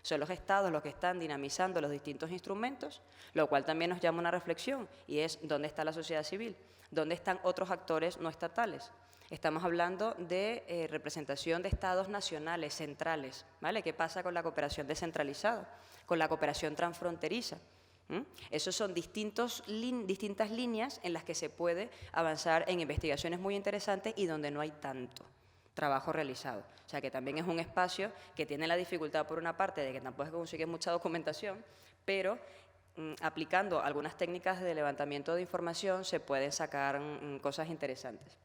Speaker 2: Son los estados los que están dinamizando los distintos instrumentos, lo cual también nos llama a una reflexión, y es ¿dónde está la sociedad civil? ¿Dónde están otros actores no estatales? Estamos hablando de representación de estados nacionales, centrales, ¿vale? ¿Qué pasa con la cooperación descentralizada? Con la cooperación transfronteriza. Esos son distintas líneas en las que se puede avanzar en investigaciones muy interesantes y donde no hay tanto trabajo realizado. O sea, que también es un espacio que tiene la dificultad, por una parte, de que tampoco se consigue mucha documentación, pero aplicando algunas técnicas de levantamiento de información se pueden sacar cosas interesantes.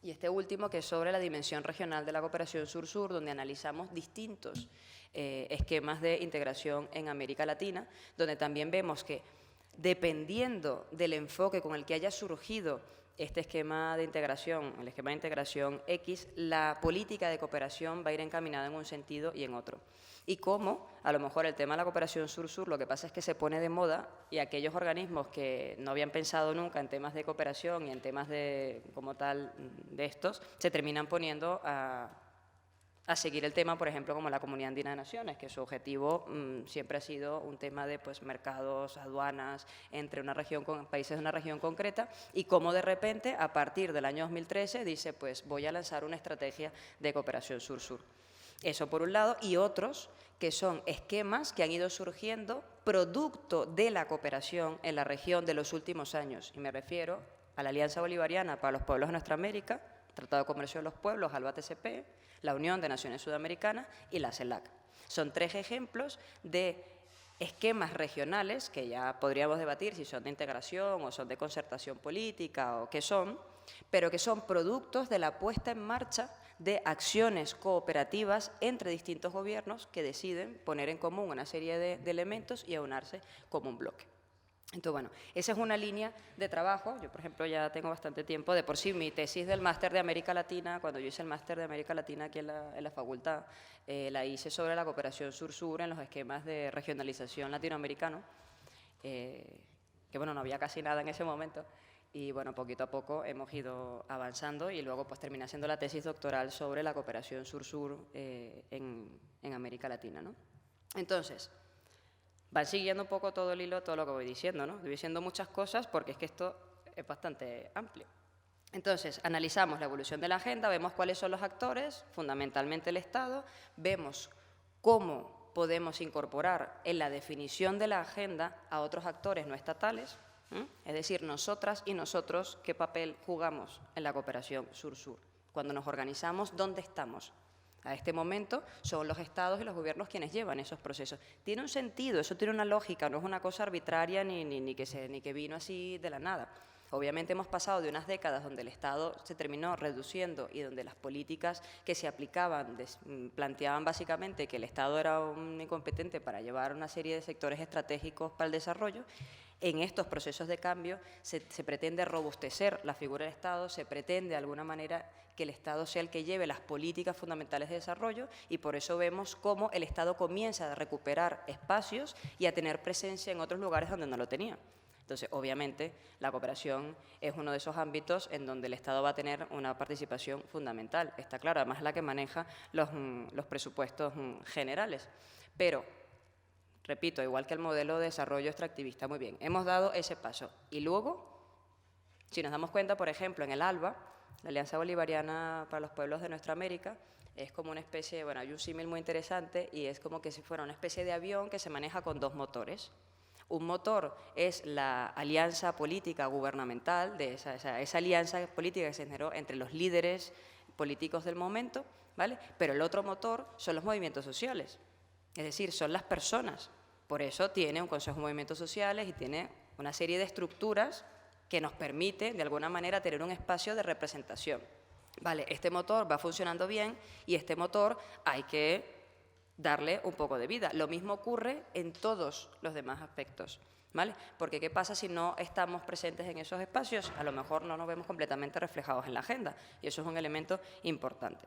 Speaker 2: Y este último, que es sobre la dimensión regional de la cooperación sur-sur, donde analizamos distintos esquemas de integración en América Latina, donde también vemos que, dependiendo del enfoque con el que haya surgido este esquema de integración, el esquema de integración X, la política de cooperación va a ir encaminada en un sentido y en otro. Y cómo, a lo mejor el tema de la cooperación sur-sur, lo que pasa es que se pone de moda y aquellos organismos que no habían pensado nunca en temas de cooperación y en temas de, como tal, de estos, se terminan poniendo a seguir el tema, por ejemplo, como la Comunidad Andina de Naciones, que su objetivo siempre ha sido un tema de mercados, aduanas, entre una región países de una región concreta, y cómo de repente, a partir del año 2013, dice, pues voy a lanzar una estrategia de cooperación sur-sur. Eso por un lado, y otros que son esquemas que han ido surgiendo producto de la cooperación en la región de los últimos años, y me refiero a la Alianza Bolivariana para los Pueblos de Nuestra América, Tratado de Comercio de los Pueblos, ALBA-TCP, la Unión de Naciones Sudamericanas y la CELAC. Son tres ejemplos de esquemas regionales que ya podríamos debatir si son de integración o son de concertación política o qué son, pero que son productos de la puesta en marcha de acciones cooperativas entre distintos gobiernos que deciden poner en común una serie de elementos y aunarse como un bloque. Entonces, bueno, esa es una línea de trabajo. Yo, por ejemplo, ya tengo bastante tiempo. De por sí, mi tesis del máster de América Latina, cuando yo hice el máster de América Latina aquí en la facultad, la hice sobre la cooperación sur-sur en los esquemas de regionalización latinoamericano, que, bueno, no había casi nada en ese momento. Y, bueno, poquito a poco hemos ido avanzando y luego, pues, terminé haciendo la tesis doctoral sobre la cooperación sur-sur en América Latina, ¿no? Entonces, van siguiendo un poco todo el hilo, todo lo que voy diciendo, ¿no? Voy diciendo muchas cosas porque es que esto es bastante amplio. Entonces, analizamos la evolución de la agenda, vemos cuáles son los actores, fundamentalmente el Estado, vemos cómo podemos incorporar en la definición de la agenda a otros actores no estatales, es decir, nosotras y nosotros, ¿qué papel jugamos en la cooperación sur-sur? Cuando nos organizamos, ¿dónde estamos? A este momento son los estados y los gobiernos quienes llevan esos procesos. Tiene un sentido, eso tiene una lógica, no es una cosa arbitraria ni que vino así de la nada. Obviamente hemos pasado de unas décadas donde el Estado se terminó reduciendo y donde las políticas que se aplicaban planteaban básicamente que el Estado era un incompetente para llevar una serie de sectores estratégicos para el desarrollo, En estos procesos de cambio se pretende robustecer la figura del Estado, se pretende de alguna manera que el Estado sea el que lleve las políticas fundamentales de desarrollo y por eso vemos cómo el Estado comienza a recuperar espacios y a tener presencia en otros lugares donde no lo tenía. Entonces, obviamente, la cooperación es uno de esos ámbitos en donde el Estado va a tener una participación fundamental. Está claro, además es la que maneja los presupuestos generales. Pero, repito, igual que el modelo de desarrollo extractivista, muy bien, hemos dado ese paso. Y luego, si nos damos cuenta, por ejemplo, en el ALBA, la Alianza Bolivariana para los Pueblos de Nuestra América, es como una especie, bueno, hay un símil muy interesante y es como que si fuera una especie de avión que se maneja con dos motores. Un motor es la alianza política gubernamental, de esa alianza política que se generó entre los líderes políticos del momento, ¿vale? Pero el otro motor son los movimientos sociales, es decir, son las personas. Por eso tiene un Consejo de Movimientos Sociales y tiene una serie de estructuras que nos permite, de alguna manera, tener un espacio de representación. Vale, este motor va funcionando bien y este motor hay que darle un poco de vida. Lo mismo ocurre en todos los demás aspectos, ¿vale? Porque ¿qué pasa si no estamos presentes en esos espacios? A lo mejor no nos vemos completamente reflejados en la agenda y eso es un elemento importante.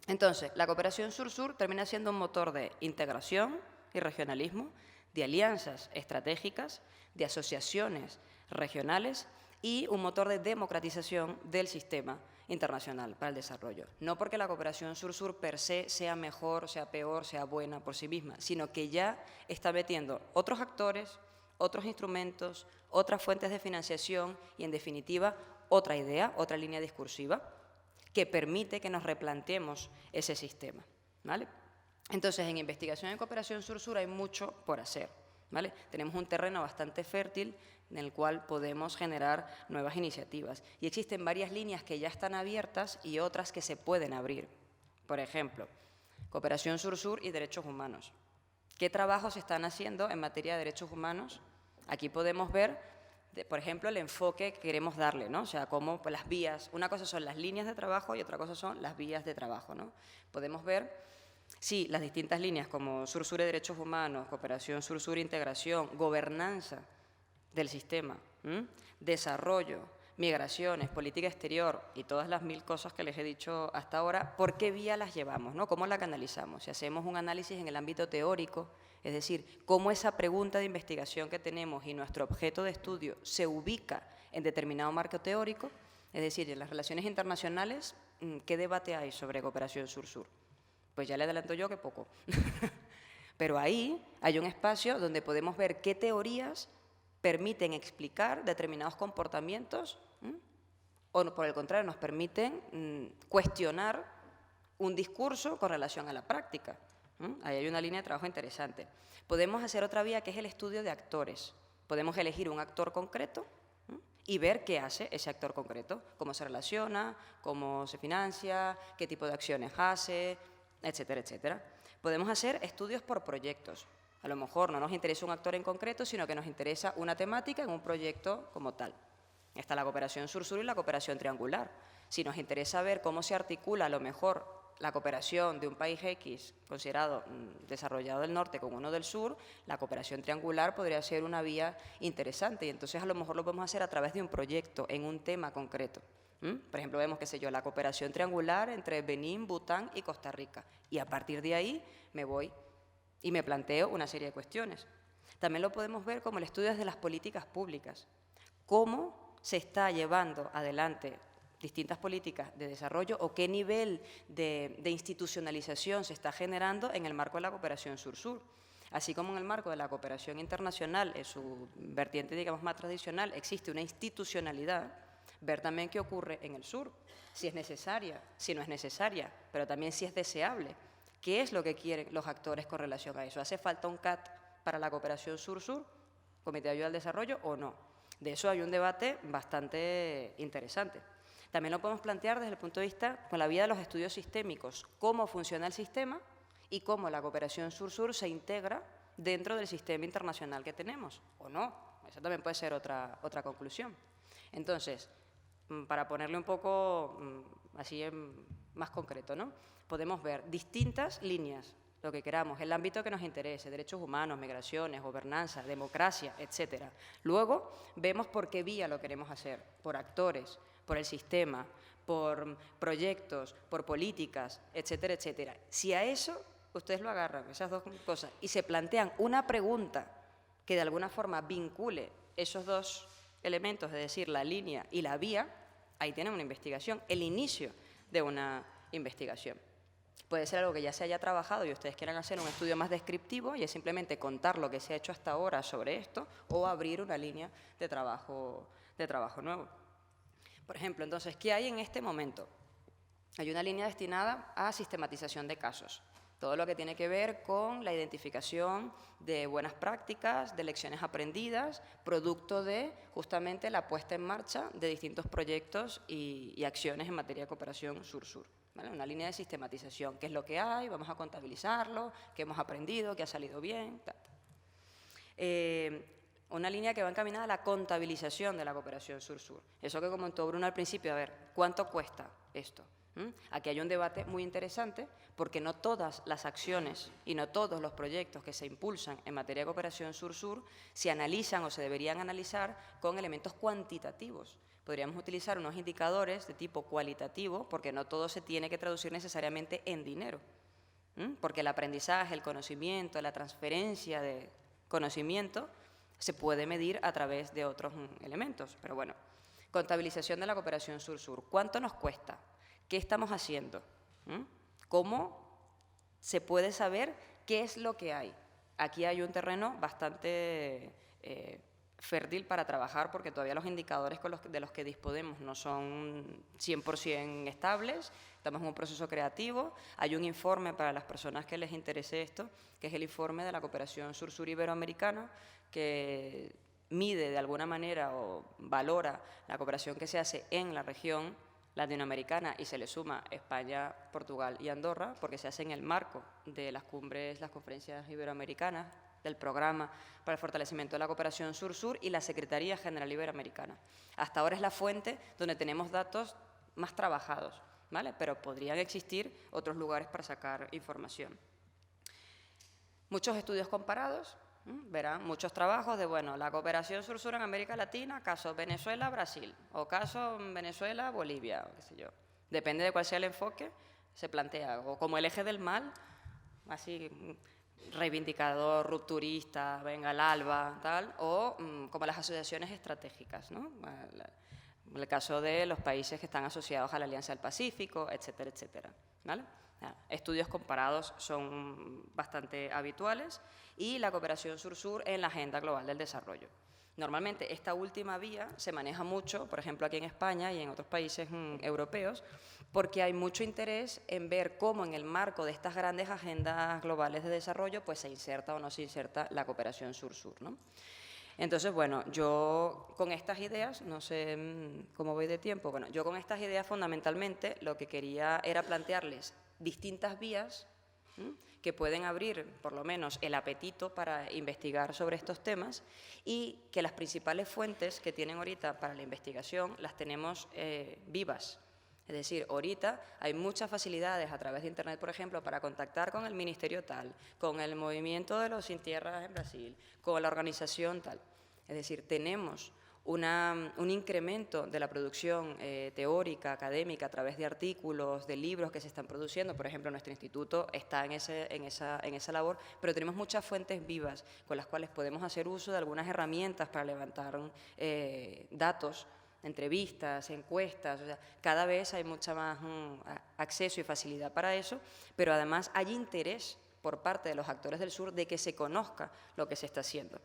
Speaker 2: Entonces, la cooperación sur-sur termina siendo un motor de integración y regionalismo, de alianzas estratégicas, de asociaciones regionales y un motor de democratización del sistema internacional para el desarrollo. No porque la cooperación sur-sur per se sea mejor, sea peor, sea buena por sí misma, sino que ya está metiendo otros actores, otros instrumentos, otras fuentes de financiación y, en definitiva, otra idea, otra línea discursiva que permite que nos replanteemos ese sistema, ¿vale? Entonces, en investigación y cooperación sur-sur hay mucho por hacer, ¿vale? Tenemos un terreno bastante fértil en el cual podemos generar nuevas iniciativas. Y existen varias líneas que ya están abiertas y otras que se pueden abrir. Por ejemplo, cooperación sur-sur y derechos humanos. ¿Qué trabajos se están haciendo en materia de derechos humanos? Aquí podemos ver, por ejemplo, el enfoque que queremos darle, ¿no? O sea, cómo las vías, una cosa son las líneas de trabajo y otra cosa son las vías de trabajo, ¿no? Podemos ver, sí, las distintas líneas como sur-sur y derechos humanos, cooperación sur-sur, integración, gobernanza del sistema, desarrollo, migraciones, política exterior y todas las 1000 cosas que les he dicho hasta ahora, ¿por qué vía las llevamos, ¿no? ¿Cómo la canalizamos? Si hacemos un análisis en el ámbito teórico, es decir, cómo esa pregunta de investigación que tenemos y nuestro objeto de estudio se ubica en determinado marco teórico, es decir, en las relaciones internacionales, ¿qué debate hay sobre cooperación sur-sur? Pues ya le adelanto yo que poco. Pero ahí hay un espacio donde podemos ver qué teorías permiten explicar determinados comportamientos o, por el contrario, nos permiten cuestionar un discurso con relación a la práctica. Ahí hay una línea de trabajo interesante. Podemos hacer otra vía que es el estudio de actores. Podemos elegir un actor concreto y ver qué hace ese actor concreto, cómo se relaciona, cómo se financia, qué tipo de acciones hace, etcétera, etcétera. Podemos hacer estudios por proyectos. A lo mejor no nos interesa un actor en concreto, sino que nos interesa una temática en un proyecto como tal. Está la cooperación sur-sur y la cooperación triangular. Si nos interesa ver cómo se articula a lo mejor la cooperación de un país X considerado desarrollado del norte con uno del sur, la cooperación triangular podría ser una vía interesante y entonces a lo mejor lo podemos hacer a través de un proyecto en un tema concreto. Por ejemplo, vemos, qué sé yo, la cooperación triangular entre Benín, Bután y Costa Rica y a partir de ahí me voy y me planteo una serie de cuestiones. También lo podemos ver como el estudio de las políticas públicas, cómo se está llevando adelante distintas políticas de desarrollo o qué nivel de institucionalización se está generando en el marco de la cooperación sur-sur. Así como en el marco de la cooperación internacional, en su vertiente, digamos, más tradicional, existe una institucionalidad, ver también qué ocurre en el sur, si es necesaria, si no es necesaria, pero también si es deseable. ¿Qué es lo que quieren los actores con relación a eso? ¿Hace falta un CAT para la cooperación sur-sur, Comité de Ayuda al Desarrollo, o no? De eso hay un debate bastante interesante. También lo podemos plantear desde el punto de vista con la vía de los estudios sistémicos, cómo funciona el sistema y cómo la cooperación sur-sur se integra dentro del sistema internacional que tenemos, o no. Esa también puede ser otra conclusión. Entonces, para ponerle un poco así más concreto, ¿no? Podemos ver distintas líneas lo que queramos, el ámbito que nos interese, derechos humanos, migraciones, gobernanza, democracia, etc. Luego vemos por qué vía lo queremos hacer, por actores, por el sistema, por proyectos, por políticas, etcétera, etcétera. Si a eso ustedes lo agarran, esas dos cosas, y se plantean una pregunta que de alguna forma vincule esos dos elementos, es decir, la línea y la vía, ahí tienen una investigación, el inicio de una investigación. Puede ser algo que ya se haya trabajado y ustedes quieran hacer un estudio más descriptivo y es simplemente contar lo que se ha hecho hasta ahora sobre esto o abrir una línea de trabajo nuevo. Por ejemplo, entonces, ¿qué hay en este momento? Hay una línea destinada a sistematización de casos. Todo lo que tiene que ver con la identificación de buenas prácticas, de lecciones aprendidas, producto de justamente la puesta en marcha de distintos proyectos y acciones en materia de cooperación sur-sur. ¿Vale? Una línea de sistematización, qué es lo que hay, vamos a contabilizarlo, qué hemos aprendido, qué ha salido bien, tal. Una línea que va encaminada a la contabilización de la cooperación sur-sur. Eso que comentó Bruno al principio, a ver, ¿cuánto cuesta esto? Aquí hay un debate muy interesante porque no todas las acciones y no todos los proyectos que se impulsan en materia de cooperación sur-sur se analizan o se deberían analizar con elementos cuantitativos. Podríamos utilizar unos indicadores de tipo cualitativo porque no todo se tiene que traducir necesariamente en dinero. Porque el aprendizaje, el conocimiento, la transferencia de conocimiento se puede medir a través de otros elementos. Pero bueno, contabilización de la cooperación sur-sur. ¿Cuánto nos cuesta? ¿Qué estamos haciendo? ¿Cómo se puede saber qué es lo que hay? Aquí hay un terreno bastante fértil para trabajar porque todavía los indicadores de los que disponemos no son 100% estables, estamos en un proceso creativo. Hay un informe para las personas que les interese esto, que es el informe de la cooperación sur-sur iberoamericana, que mide de alguna manera o valora la cooperación que se hace en la región latinoamericana y se le suma España, Portugal y Andorra, porque se hace en el marco de las conferencias iberoamericanas, del Programa para el Fortalecimiento de la Cooperación Sur-Sur y la Secretaría General Iberoamericana. Hasta ahora es la fuente donde tenemos datos más trabajados, ¿vale? Pero podrían existir otros lugares para sacar información. Muchos estudios comparados, verán muchos trabajos de, bueno, la cooperación sur-sur en América Latina, caso Venezuela-Brasil, o caso Venezuela-Bolivia, o qué sé yo. Depende de cuál sea el enfoque, se plantea o como el eje del mal, así reivindicador, rupturista, venga el ALBA, tal, o como las asociaciones estratégicas, ¿no? El caso de los países que están asociados a la Alianza del Pacífico, etcétera, etcétera, ¿vale? Estudios comparados son bastante habituales y la cooperación sur-sur en la Agenda Global del Desarrollo. Normalmente esta última vía se maneja mucho, por ejemplo aquí en España y en otros países europeos, porque hay mucho interés en ver cómo en el marco de estas grandes agendas globales de desarrollo pues se inserta o no se inserta la cooperación sur-sur, ¿no? Entonces, bueno, yo con estas ideas, no sé cómo voy de tiempo, bueno, yo con estas ideas fundamentalmente lo que quería era plantearles distintas vías que pueden abrir por lo menos el apetito para investigar sobre estos temas y que las principales fuentes que tienen ahorita para la investigación las tenemos vivas. Es decir, ahorita hay muchas facilidades a través de Internet, por ejemplo, para contactar con el ministerio tal, con el movimiento de los sin tierras en Brasil, con la organización tal. Es decir, tenemos un incremento de la producción teórica, académica, a través de artículos, de libros que se están produciendo. Por ejemplo, nuestro instituto está en esa labor, pero tenemos muchas fuentes vivas con las cuales podemos hacer uso de algunas herramientas para levantar datos, entrevistas, encuestas. O sea, cada vez hay mucha más acceso y facilidad para eso, pero además hay interés por parte de los actores del sur de que se conozca lo que se está haciendo.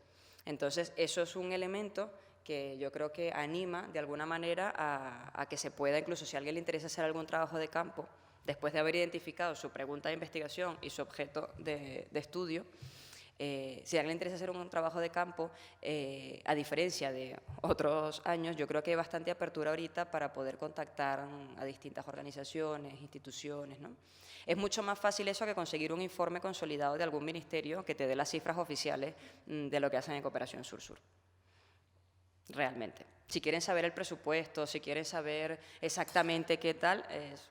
Speaker 2: Entonces, eso es un elemento que yo creo que anima de alguna manera a que se pueda, incluso si a alguien le interesa hacer algún trabajo de campo, después de haber identificado su pregunta de investigación y su objeto de estudio, si a alguien le interesa hacer un trabajo de campo, a diferencia de otros años, yo creo que hay bastante apertura ahorita para poder contactar a distintas organizaciones, instituciones, ¿no? Es mucho más fácil eso que conseguir un informe consolidado de algún ministerio que te dé las cifras oficiales de lo que hacen en Cooperación Sur-Sur. Realmente. Si quieren saber el presupuesto, si quieren saber exactamente qué tal, es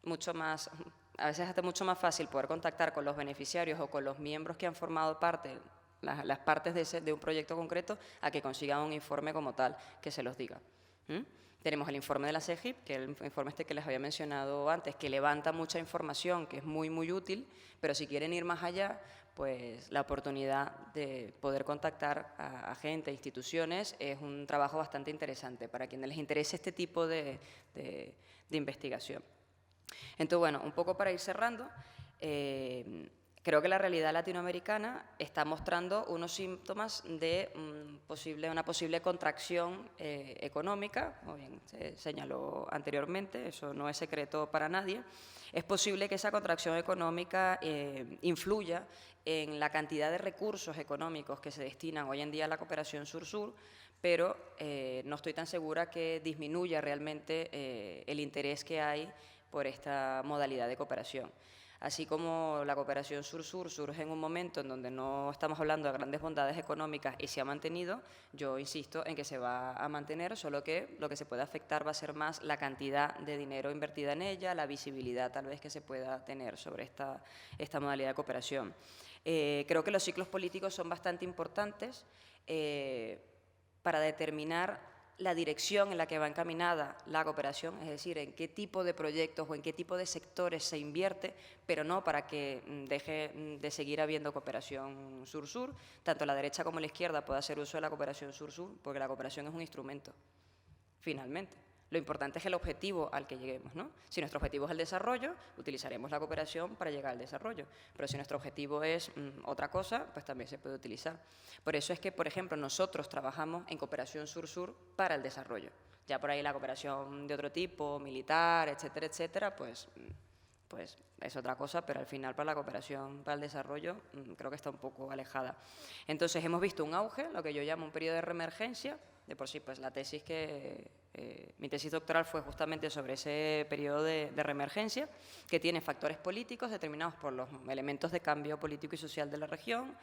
Speaker 2: mucho más a veces hasta mucho más fácil poder contactar con los beneficiarios o con los miembros que han formado parte, las partes de un proyecto concreto, a que consigan un informe como tal que se los diga. Tenemos el informe de la CEGIP, que es el informe que les había mencionado antes, que levanta mucha información, que es muy, muy útil, pero si quieren ir más allá, pues la oportunidad de poder contactar a gente, instituciones, es un trabajo bastante interesante para quienes les interese este tipo de investigación. Entonces, bueno, un poco para ir cerrando, creo que la realidad latinoamericana está mostrando unos síntomas de una posible contracción económica, como bien se señaló anteriormente, eso no es secreto para nadie. Es posible que esa contracción económica influya en la cantidad de recursos económicos que se destinan hoy en día a la cooperación sur-sur, pero no estoy tan segura que disminuya realmente el interés que hay por esta modalidad de cooperación. Así como la cooperación sur-sur surge en un momento en donde no estamos hablando de grandes bondades económicas y se ha mantenido, yo insisto en que se va a mantener, solo que lo que se puede afectar va a ser más la cantidad de dinero invertida en ella, la visibilidad tal vez que se pueda tener sobre esta modalidad de cooperación. Creo que los ciclos políticos son bastante importantes para determinar la dirección en la que va encaminada la cooperación, es decir, en qué tipo de proyectos o en qué tipo de sectores se invierte, pero no para que deje de seguir habiendo cooperación sur-sur. Tanto la derecha como la izquierda puede hacer uso de la cooperación sur-sur, porque la cooperación es un instrumento, finalmente. Lo importante es el objetivo al que lleguemos, ¿no? Si nuestro objetivo es el desarrollo, utilizaremos la cooperación para llegar al desarrollo. Pero si nuestro objetivo es otra cosa, pues también se puede utilizar. Por eso es que, por ejemplo, nosotros trabajamos en cooperación sur-sur para el desarrollo. Ya por ahí la cooperación de otro tipo, militar, etcétera, etcétera, pues es otra cosa, pero al final para la cooperación, para el desarrollo, creo que está un poco alejada. Entonces hemos visto un auge, lo que yo llamo un periodo de reemergencia. De por sí, pues la tesis mi tesis doctoral fue justamente sobre ese periodo de reemergencia, que tiene factores políticos determinados por los elementos de cambio político y social de la región,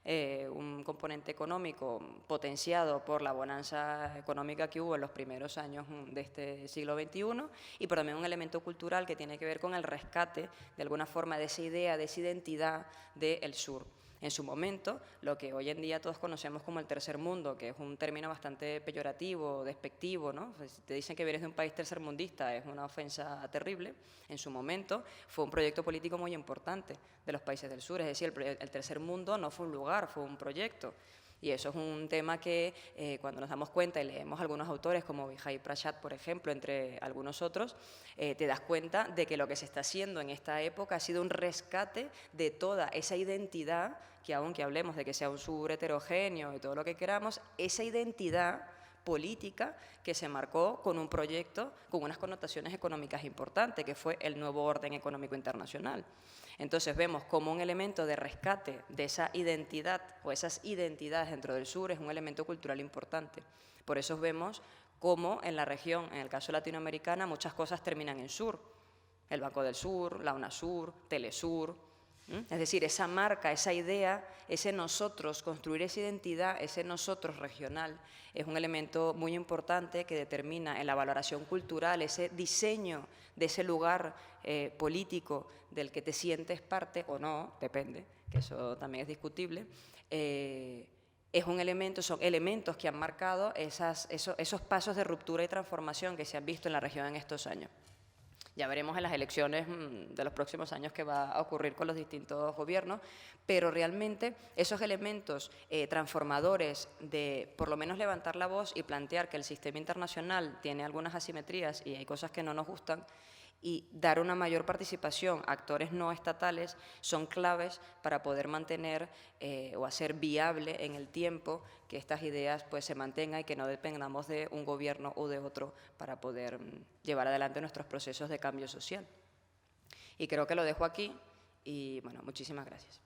Speaker 2: un componente económico potenciado por la bonanza económica que hubo en los primeros años de este siglo XXI, y por también un elemento cultural que tiene que ver con el rescate, de alguna forma, de esa idea, de esa identidad del sur. En su momento, lo que hoy en día todos conocemos como el tercer mundo, que es un término bastante peyorativo, despectivo, ¿no? Si te dicen que vienes de un país tercermundista, es una ofensa terrible. En su momento fue un proyecto político muy importante de los países del sur, es decir, el tercer mundo no fue un lugar, fue un proyecto. Y eso es un tema que cuando nos damos cuenta y leemos algunos autores como Vijay Prashad, por ejemplo, entre algunos otros, te das cuenta de que lo que se está haciendo en esta época ha sido un rescate de toda esa identidad que, aunque hablemos de que sea un sur heterogéneo y todo lo que queramos, esa identidad política que se marcó con un proyecto con unas connotaciones económicas importantes, que fue el nuevo orden económico internacional. Entonces vemos como un elemento de rescate de esa identidad o esas identidades dentro del sur es un elemento cultural importante. Por eso vemos cómo en la región, en el caso latinoamericana, muchas cosas terminan en sur. El Banco del Sur, la UNASUR, Telesur. Es decir, esa marca, esa idea, ese nosotros, construir esa identidad, ese nosotros regional, es un elemento muy importante que determina en la valoración cultural, ese diseño de ese lugar político del que te sientes parte o no, depende, que eso también es discutible. Es un elemento, son elementos que han marcado esos pasos de ruptura y transformación que se han visto en la región en estos años. Ya veremos en las elecciones de los próximos años qué va a ocurrir con los distintos gobiernos, pero realmente esos elementos transformadores de por lo menos levantar la voz y plantear que el sistema internacional tiene algunas asimetrías y hay cosas que no nos gustan, y dar una mayor participación a actores no estatales son claves para poder mantener o hacer viable en el tiempo que estas ideas pues, se mantengan y que no dependamos de un gobierno o de otro para poder llevar adelante nuestros procesos de cambio social. Y creo que lo dejo aquí y bueno, muchísimas gracias.